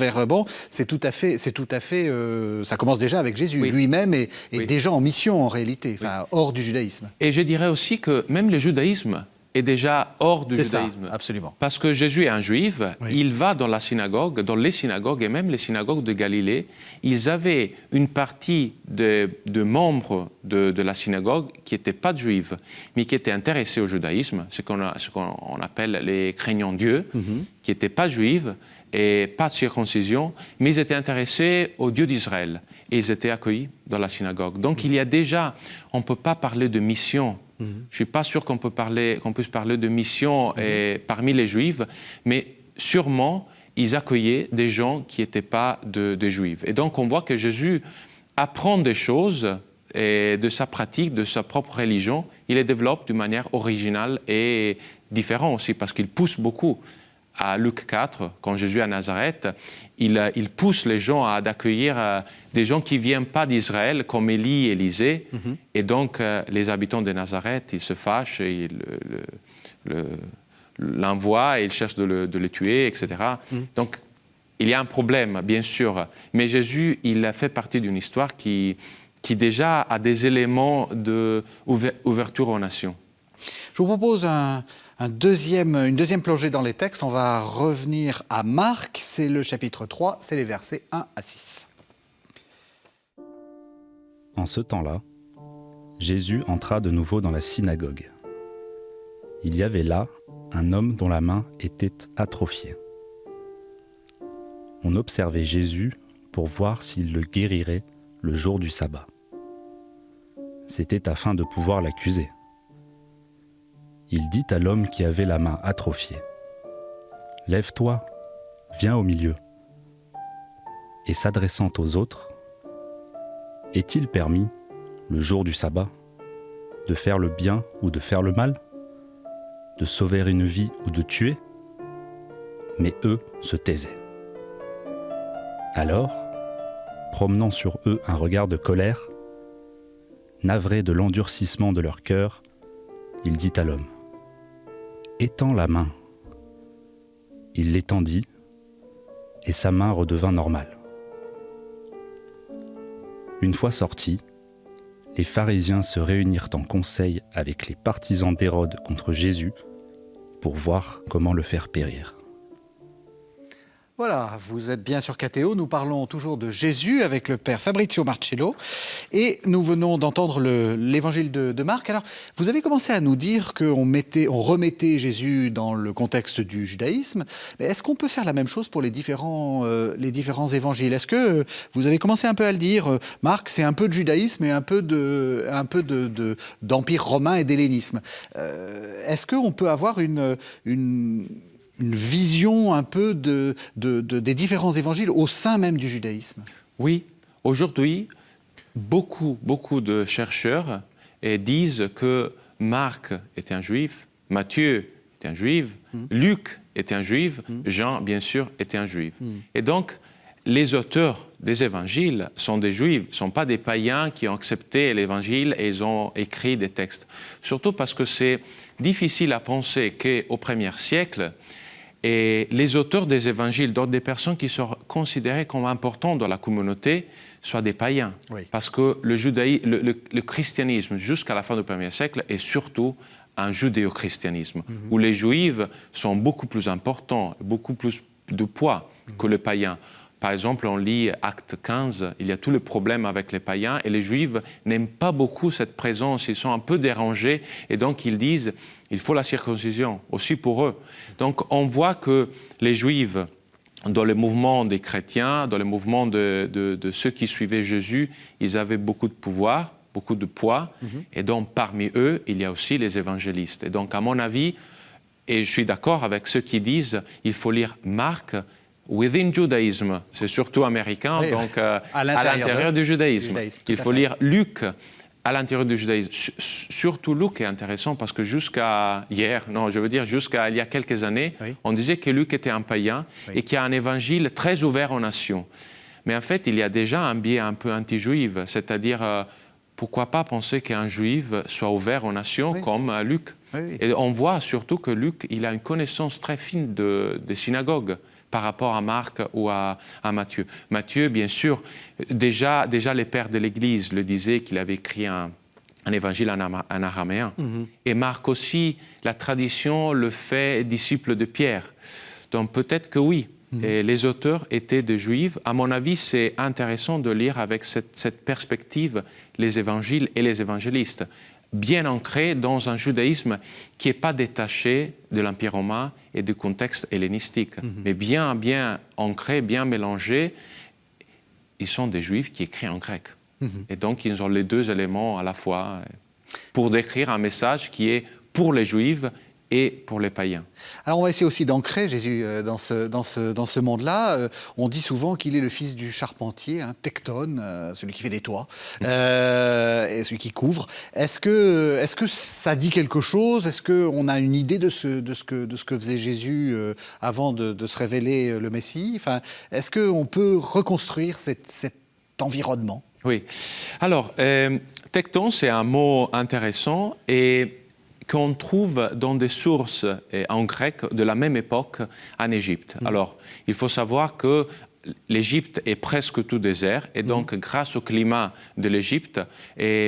c'est tout à fait, ça commence déjà avec Jésus. Lui-même est déjà en mission en réalité, hors du judaïsme. Et je dirais aussi que même le judaïsme est déjà hors du judaïsme. Ça, absolument. Parce que Jésus est un juif, il va dans les synagogues, et même les synagogues de Galilée, ils avaient une partie de membres de la synagogue qui n'étaient pas juifs, mais qui étaient intéressés au judaïsme, ce qu'on appelle les craignants Dieu, qui n'étaient pas juifs et pas de circoncision, mais ils étaient intéressés au Dieu d'Israël. Et ils étaient accueillis dans la synagogue. Donc il y a déjà, on ne peut pas parler de mission. Je ne suis pas sûr qu'on puisse parler de mission parmi les Juifs, mais sûrement, ils accueillaient des gens qui n'étaient pas des Juifs. Et donc, on voit que Jésus apprend des choses de sa pratique, de sa propre religion. Il les développe d'une manière originale et différente aussi, parce qu'il pousse beaucoup. À Luc 4, quand Jésus est à Nazareth, il pousse les gens à accueillir des gens qui ne viennent pas d'Israël, comme Élie et Élisée. Et donc, les habitants de Nazareth, ils se fâchent, et ils l'envoient, et ils cherchent de le tuer, etc. Donc, il y a un problème, bien sûr. Mais Jésus, il a fait partie d'une histoire qui déjà a des éléments d'ouverture aux nations. Je vous propose une deuxième plongée dans les textes. On va revenir à Marc, c'est le chapitre 3, c'est les versets 1 à 6. En ce temps-là, Jésus entra de nouveau dans la synagogue. Il y avait là un homme dont la main était atrophiée. On observait Jésus pour voir s'il le guérirait le jour du sabbat. C'était afin de pouvoir l'accuser. Il dit à l'homme qui avait la main atrophiée : « Lève-toi, viens au milieu. » Et s'adressant aux autres : « Est-il permis, le jour du sabbat, de faire le bien ou de faire le mal ? De sauver une vie ou de tuer ? » Mais eux se taisaient. Alors, promenant sur eux un regard de colère, navré de l'endurcissement de leur cœur, il dit à l'homme : « Étends la main. » Il l'étendit, et sa main redevint normale. Une fois sortis, les pharisiens se réunirent en conseil avec les partisans d'Hérode contre Jésus pour voir comment le faire périr. Voilà, vous êtes bien sur KTO, nous parlons toujours de Jésus avec le père Fabrizio Marcello et nous venons d'entendre l'évangile de Marc. Alors, vous avez commencé à nous dire qu'on remettait Jésus dans le contexte du judaïsme, mais est-ce qu'on peut faire la même chose pour les différents évangiles ? Est-ce que vous avez commencé un peu à le dire, Marc, c'est un peu de judaïsme et un peu d'empire romain et d'hellénisme. Est-ce qu'on peut avoir une vision un peu des différents évangiles au sein même du judaïsme? Oui, aujourd'hui, beaucoup de chercheurs disent que Marc était un juif, Matthieu était un juif, Luc était un juif, Jean, bien sûr, était un juif. Et donc, les auteurs des évangiles sont des juifs, ne sont pas des païens qui ont accepté l'évangile et ils ont écrit des textes. Surtout parce que c'est difficile à penser qu'au 1er siècle, et les auteurs des évangiles, donc des personnes qui sont considérées comme importantes dans la communauté, soient des païens. Oui. Parce que le christianisme, jusqu'à la fin du 1er siècle, est surtout un judéo-christianisme, où les juifs sont beaucoup plus importants, beaucoup plus de poids que les païens. Par exemple, on lit Acte 15, il y a tout le problème avec les païens et les Juifs n'aiment pas beaucoup cette présence, ils sont un peu dérangés et donc ils disent il faut la circoncision aussi pour eux. Donc on voit que les Juifs, dans le mouvement des chrétiens, dans le mouvement de ceux qui suivaient Jésus, ils avaient beaucoup de pouvoir, beaucoup de poids et donc parmi eux, il y a aussi les évangélistes. Et donc à mon avis, et je suis d'accord avec ceux qui disent il faut lire Marc within Judaism, c'est surtout américain, oui, donc à l'intérieur du judaïsme. Il faut lire Luc à l'intérieur du judaïsme. Surtout Luc est intéressant parce que jusqu'à hier, non, je veux dire jusqu'à il y a quelques années, oui, on disait que Luc était un païen et qu'il y a un évangile très ouvert aux nations. Mais en fait, il y a déjà un biais un peu anti-juif, c'est-à-dire pourquoi pas penser qu'un juif soit ouvert aux nations comme Luc. Oui. Et on voit surtout que Luc, il a une connaissance très fine des synagogues par rapport à Marc ou à Matthieu. Matthieu, bien sûr, déjà les pères de l'Église le disaient qu'il avait écrit un évangile en araméen. Et Marc aussi, la tradition le fait disciple de Pierre. Donc peut-être que oui, et les auteurs étaient des Juifs. À mon avis, c'est intéressant de lire avec cette perspective les évangiles et les évangélistes, bien ancrés dans un judaïsme qui n'est pas détaché de l'Empire romain et du contexte hellénistique, mais bien ancré, bien mélangé. Ils sont des Juifs qui écrivent en grec. Et donc, ils ont les deux éléments à la fois pour décrire un message qui est pour les Juifs et pour les païens. Alors on va essayer aussi d'ancrer Jésus dans ce monde-là. On dit souvent qu'il est le fils du charpentier, tectone, celui qui fait des toits, et celui qui couvre. Est-ce que ça dit quelque chose ? Est-ce qu'on a une idée de ce que faisait Jésus avant de se révéler le Messie ? Enfin, est-ce qu'on peut reconstruire cet environnement ? Oui. Alors, tecton, c'est un mot intéressant et qu'on trouve dans des sources en grec de la même époque en Égypte. Alors, il faut savoir que l'Égypte est presque tout désert et donc grâce au climat de l'Égypte,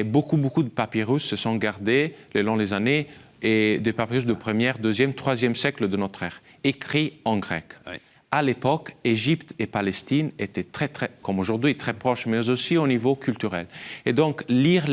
beaucoup de papyrus se sont gardés le long des années et des papyrus de 1er, 2e, 3e siècle de notre ère, écrits en grec. Oui. à l'époque, Égypte et Palestine étaient comme aujourd'hui, très proches, mais aussi au niveau culturel. Et donc, lire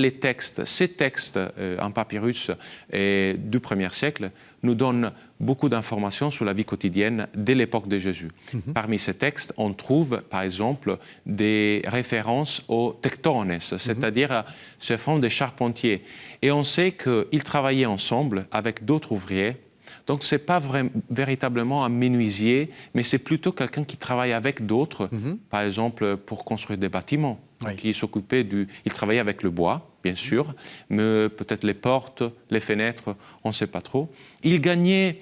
ces textes en papyrus du 1er siècle, nous donne beaucoup d'informations sur la vie quotidienne dès l'époque de Jésus. Parmi ces textes, on trouve, par exemple, des références aux tectones, c'est-à-dire ces formes de charpentiers. Et on sait qu'ils travaillaient ensemble avec d'autres ouvriers. Donc, ce n'est pas véritablement un menuisier, mais c'est plutôt quelqu'un qui travaille avec d'autres, par exemple, pour construire des bâtiments. Donc, il travaillait avec le bois, bien sûr, mais peut-être les portes, les fenêtres, on ne sait pas trop. Il gagnait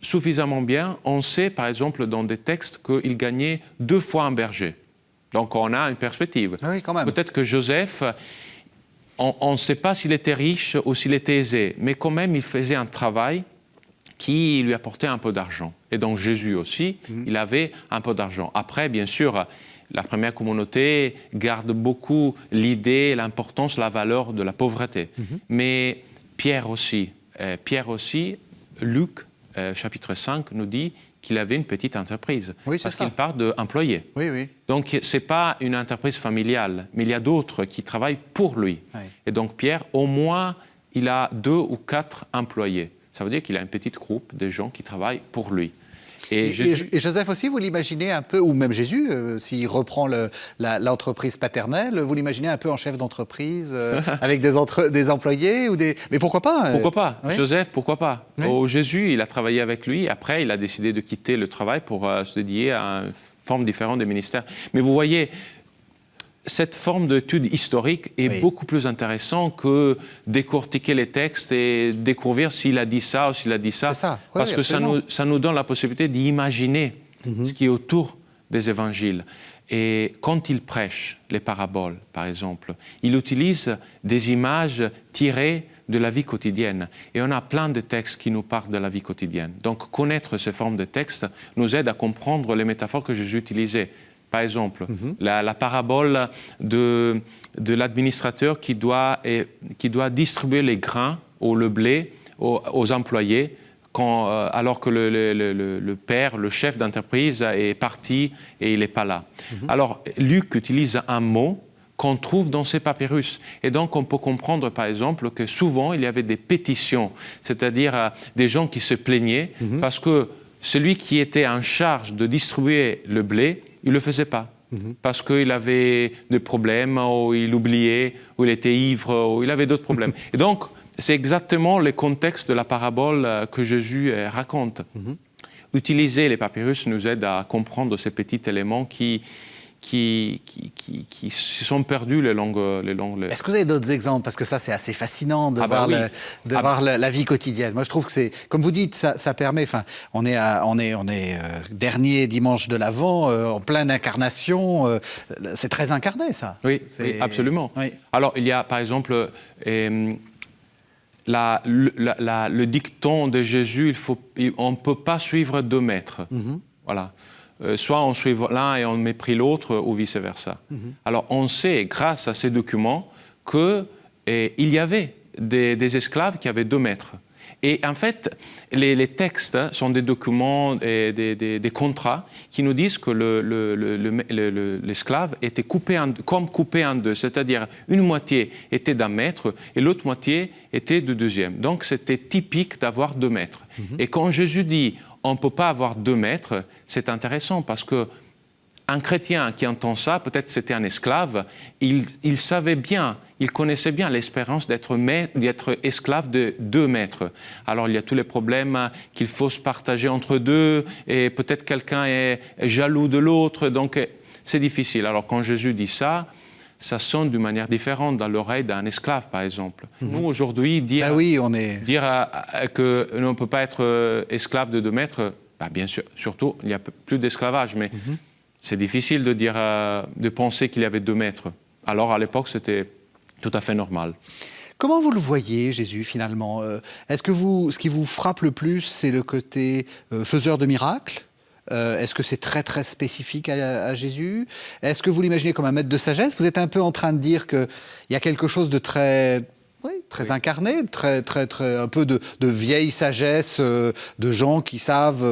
suffisamment bien. On sait, par exemple, dans des textes, qu'il gagnait 2 fois un berger. Donc, on a une perspective. Oui, quand même. Peut-être que Joseph... On ne sait pas s'il était riche ou s'il était aisé, mais quand même, il faisait un travail qui lui apportait un peu d'argent. Et donc Jésus aussi, il avait un peu d'argent. Après, bien sûr, la première communauté garde beaucoup l'idée, l'importance, la valeur de la pauvreté. Mais Pierre aussi, Luc, chapitre 5, nous dit qu'il avait une petite entreprise. Oui, c'est parce ça. qu'il parle d'employés. Oui, oui. Donc, ce n'est pas une entreprise familiale, mais il y a d'autres qui travaillent pour lui. Oui. Et donc, Pierre, au moins, il a 2 ou 4 employés. Ça veut dire qu'il a une petite groupe de gens qui travaillent pour lui. Et Joseph aussi, vous l'imaginez un peu, ou même Jésus, s'il reprend l'entreprise paternelle, vous l'imaginez un peu en chef d'entreprise, avec des employés ou des... Mais pourquoi pas Pourquoi pas Oui. Joseph, pourquoi pas Jésus, il a travaillé avec lui. Après, il a décidé de quitter le travail pour se dédier à une forme différente de ministère. Mais vous voyez... Cette forme d'étude historique est beaucoup plus intéressante que décortiquer les textes et découvrir s'il a dit ça ou s'il a dit ça. C'est ça. Oui, parce que ça nous donne la possibilité d'imaginer ce qui est autour des évangiles. Et quand il prêche les paraboles, par exemple, il utilise des images tirées de la vie quotidienne. Et on a plein de textes qui nous parlent de la vie quotidienne. Donc connaître ces formes de textes nous aide à comprendre les métaphores que Jésus utilisait. Par exemple, la parabole de l'administrateur qui doit distribuer les grains ou le blé aux employés alors que le père, le chef d'entreprise est parti et il n'est pas là. Alors, Luc utilise un mot qu'on trouve dans ces papyrus. Et donc, on peut comprendre, par exemple, que souvent, il y avait des pétitions, c'est-à-dire des gens qui se plaignaient parce que celui qui était en charge de distribuer le blé, il ne le faisait pas. Parce qu'il avait des problèmes, ou il oubliait, ou il était ivre, ou il avait d'autres problèmes. Et donc, c'est exactement le contexte de la parabole que Jésus raconte. Utiliser les papyrus nous aide à comprendre ces petits éléments qui se sont perdus les longues... Est-ce que vous avez d'autres exemples? Parce que ça, c'est assez fascinant de voir la vie quotidienne. Moi, je trouve que c'est... Comme vous dites, ça permet... Enfin, on est dernier dimanche de l'Avent, en pleine incarnation. C'est très incarné, ça. Oui, absolument. Oui. Alors, il y a, par exemple... le dicton de Jésus, on ne peut pas suivre 2 maîtres. Voilà. Soit on suit l'un et on méprise l'autre, ou vice-versa. Alors, on sait, grâce à ces documents, qu'il y avait des esclaves qui avaient 2 maîtres. Et en fait, les textes sont des documents et des contrats qui nous disent que l'esclave était coupé en 2, c'est-à-dire une moitié était d'un maître et l'autre moitié était du deuxième. Donc, c'était typique d'avoir 2 maîtres. Et quand Jésus dit « on ne peut pas avoir 2 maîtres », c'est intéressant parce que un chrétien qui entend ça, peut-être c'était un esclave, il savait bien, il connaissait bien l'espérance d'être esclave de 2 maîtres. Alors il y a tous les problèmes qu'il faut se partager entre 2, et peut-être quelqu'un est jaloux de l'autre, donc c'est difficile. Alors quand Jésus dit ça, ça sonne d'une manière différente dans l'oreille d'un esclave, par exemple. Nous, aujourd'hui, dire qu'on ne peut pas être esclave de 2 maîtres, bien sûr, surtout, il n'y a plus d'esclavage, mais c'est difficile de penser qu'il y avait 2 maîtres. Alors, à l'époque, c'était tout à fait normal. Comment vous le voyez, Jésus, finalement? Est-ce que ce qui vous frappe le plus, c'est le côté faiseur de miracles? Est-ce que c'est très, très spécifique à Jésus? Est-ce que vous l'imaginez comme un maître de sagesse? Vous êtes un peu en train de dire qu'il y a quelque chose de très Oui, très incarné, très, un peu de vieille sagesse de gens qui savent,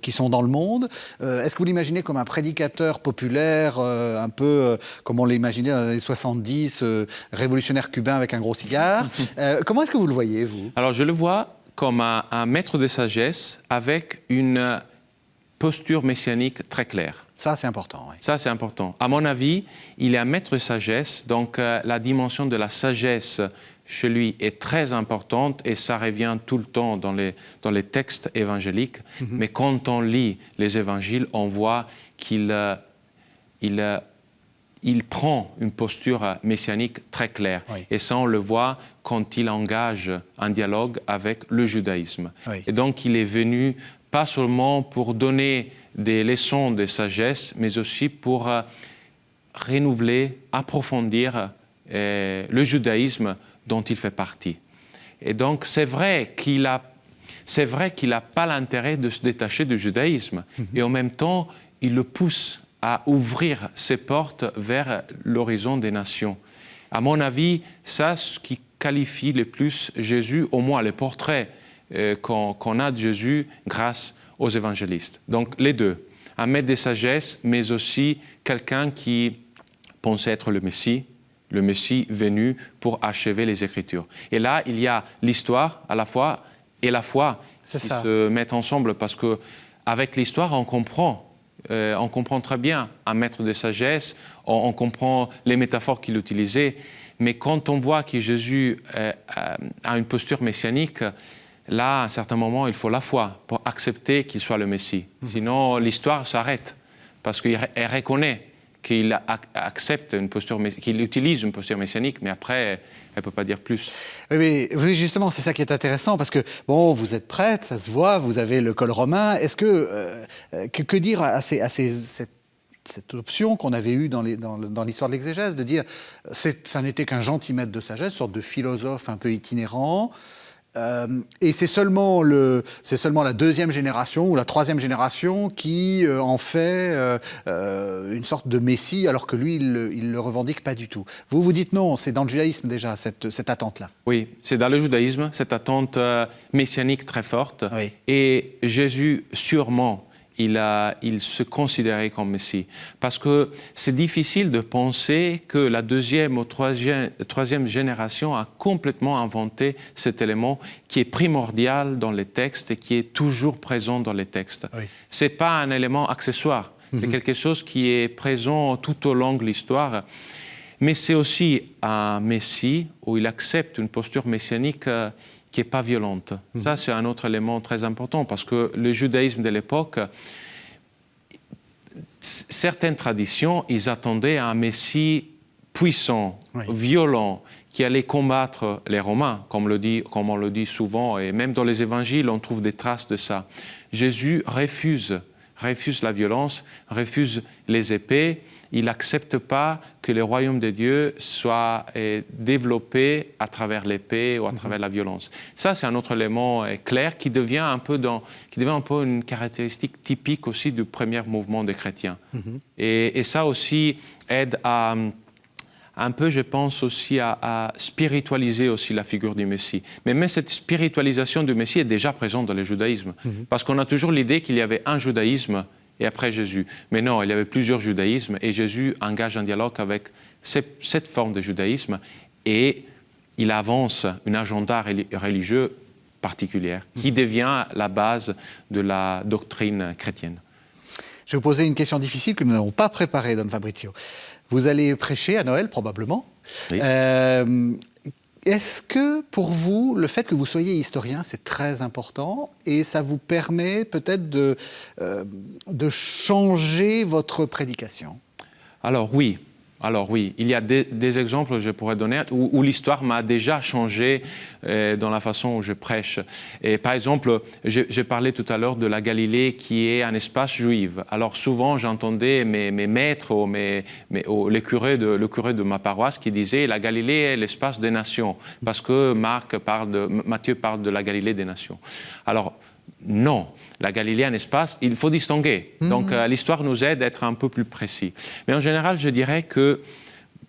qui sont dans le monde. Est-ce que vous l'imaginez comme un prédicateur populaire, un peu comme on l'imaginait dans les années 70, révolutionnaire cubain avec un gros cigare? Comment est-ce que vous le voyez, vous? Alors, je le vois comme un maître de sagesse avec une posture messianique très claire. Ça, c'est important, oui. Ça, c'est important. À mon avis, il est un maître de sagesse, donc la dimension de la sagesse chez lui est très importante et ça revient tout le temps dans les textes évangéliques. Mais quand on lit les évangiles, on voit qu'il prend une posture messianique très claire. Oui. Et ça, on le voit quand il engage un dialogue avec le judaïsme. Oui. Et donc, il est venu pas seulement pour donner des leçons de sagesse, mais aussi pour renouveler, approfondir le judaïsme dont il fait partie. Et donc, c'est vrai qu'il n'a pas l'intérêt de se détacher du judaïsme. Et en même temps, il le pousse à ouvrir ses portes vers l'horizon des nations. À mon avis, ça, ce qui qualifie le plus Jésus, au moins le portrait qu'on a de Jésus grâce aux évangélistes. Donc, les deux. Un maître de sagesse, mais aussi quelqu'un qui pensait être le Messie venu pour achever les Écritures. Et là, il y a l'histoire à la fois et la foi qui se mettent ensemble parce qu'avec l'histoire, on comprend très bien un maître de sagesse, on comprend les métaphores qu'il utilisait, mais quand on voit que Jésus a une posture messianique, là, à un certain moment, il faut la foi pour accepter qu'il soit le Messie. Sinon, l'histoire s'arrête parce qu'il reconnaît qu'il accepte une posture, qu'il utilise une posture messianique, mais après, elle ne peut pas dire plus. Oui, mais justement, c'est ça qui est intéressant, parce que, bon, vous êtes prêtre, ça se voit, vous avez le col romain. Est-ce que dire à cette option qu'on avait eue dans l'histoire de l'exégèse, de dire ça n'était qu'un gentil maître de sagesse, une sorte de philosophe un peu itinérant, et c'est seulement la deuxième génération ou la troisième génération qui en fait une sorte de messie, alors que lui, il le revendique pas du tout. Vous dites non, c'est dans le judaïsme déjà, cette attente-là. Oui, c'est dans le judaïsme, cette attente messianique très forte. Oui. Et Jésus, sûrement, il se considérait comme Messie. Parce que c'est difficile de penser que la deuxième ou troisième génération a complètement inventé cet élément qui est primordial dans les textes et qui est toujours présent dans les textes. Oui. Ce n'est pas un élément accessoire, c'est quelque chose qui est présent tout au long de l'histoire. Mais c'est aussi un Messie où il accepte une posture messianique qui n'est pas violente. Ça, c'est un autre élément très important parce que le judaïsme de l'époque, certaines traditions, ils attendaient un Messie puissant, violent, qui allait combattre les Romains, comme on le dit souvent, et même dans les évangiles, on trouve des traces de ça. Jésus refuse la violence, refuse les épées. Il n'accepte pas que le royaume de Dieu soit développé à travers l'épée ou à travers la violence. Ça, c'est un autre élément clair qui devient un peu une caractéristique typique aussi du premier mouvement des chrétiens. Et ça aussi aide à un peu, je pense, aussi à spiritualiser aussi la figure du Messie. Mais même cette spiritualisation du Messie est déjà présente dans le judaïsme. Parce qu'on a toujours l'idée qu'il y avait un judaïsme et après Jésus. Mais non, il y avait plusieurs judaïsmes et Jésus engage un dialogue avec cette forme de judaïsme et il avance un agenda religieux particulier qui devient la base de la doctrine chrétienne. Je vais vous poser une question difficile que nous n'avons pas préparée, Don Fabrizio. Vous allez prêcher à Noël, probablement. Oui. Est-ce que, pour vous, le fait que vous soyez historien, c'est très important et ça vous permet peut-être de changer votre prédication? Alors oui, il y a des exemples que je pourrais donner où l'histoire m'a déjà changé dans la façon où je prêche. Et par exemple, j'ai parlé tout à l'heure de la Galilée qui est un espace juif. Alors souvent, j'entendais mes maîtres ou le curé de ma paroisse qui disaient la Galilée est l'espace des nations parce que Matthieu parle de la Galilée des nations. Alors, non, la Galilée est un espace, il faut distinguer. Donc l'histoire nous aide à être un peu plus précis. Mais en général, je dirais que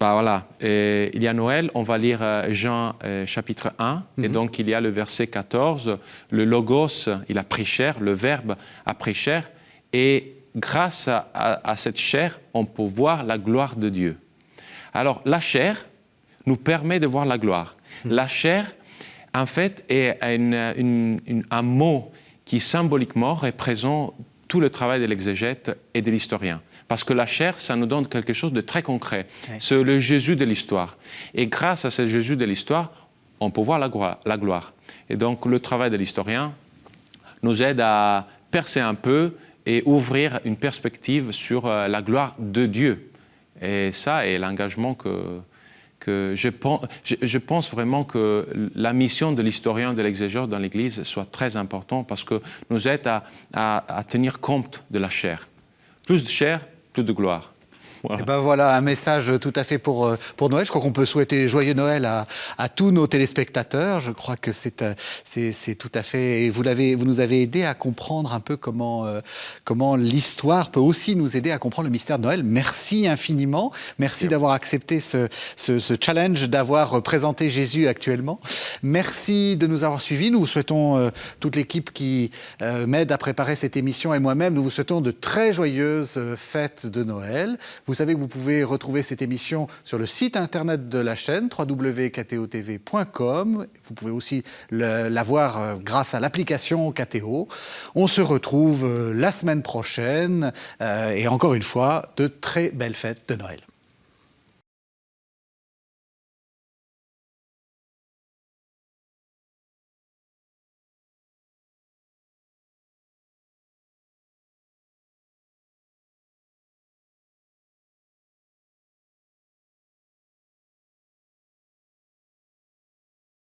Bah voilà, et il y a Noël, on va lire Jean chapitre 1, et donc il y a le verset 14, le logos, il a pris chair, le verbe a pris chair, et grâce à cette chair, on peut voir la gloire de Dieu. Alors la chair nous permet de voir la gloire. La chair, en fait, est un mot qui symboliquement représente tout le travail de l'exégète et de l'historien. Parce que la chair, ça nous donne quelque chose de très concret. Oui. C'est le Jésus de l'histoire. Et grâce à ce Jésus de l'histoire, on peut voir la gloire. Et donc, le travail de l'historien nous aide à percer un peu et ouvrir une perspective sur la gloire de Dieu. Et ça est l'engagement que je pense vraiment que la mission de l'historien, de l'exégète dans l'Église soit très importante parce que nous aide à tenir compte de la chair. Plus de chair, plus de gloire. Voilà. Et ben voilà un message tout à fait pour Noël. Je crois qu'on peut souhaiter joyeux Noël à tous nos téléspectateurs. Je crois que c'est tout à fait. Et vous nous avez aidé à comprendre un peu comment l'histoire peut aussi nous aider à comprendre le mystère de Noël. Merci infiniment. Merci d'avoir accepté ce challenge, d'avoir présenté Jésus actuellement. Merci de nous avoir suivis. Nous vous souhaitons, toute l'équipe qui m'aide à préparer cette émission et moi-même, nous vous souhaitons de très joyeuses fêtes de Noël. Vous savez que vous pouvez retrouver cette émission sur le site internet de la chaîne, www.ktotv.com. Vous pouvez aussi la voir grâce à l'application KTO. On se retrouve la semaine prochaine et encore une fois, de très belles fêtes de Noël.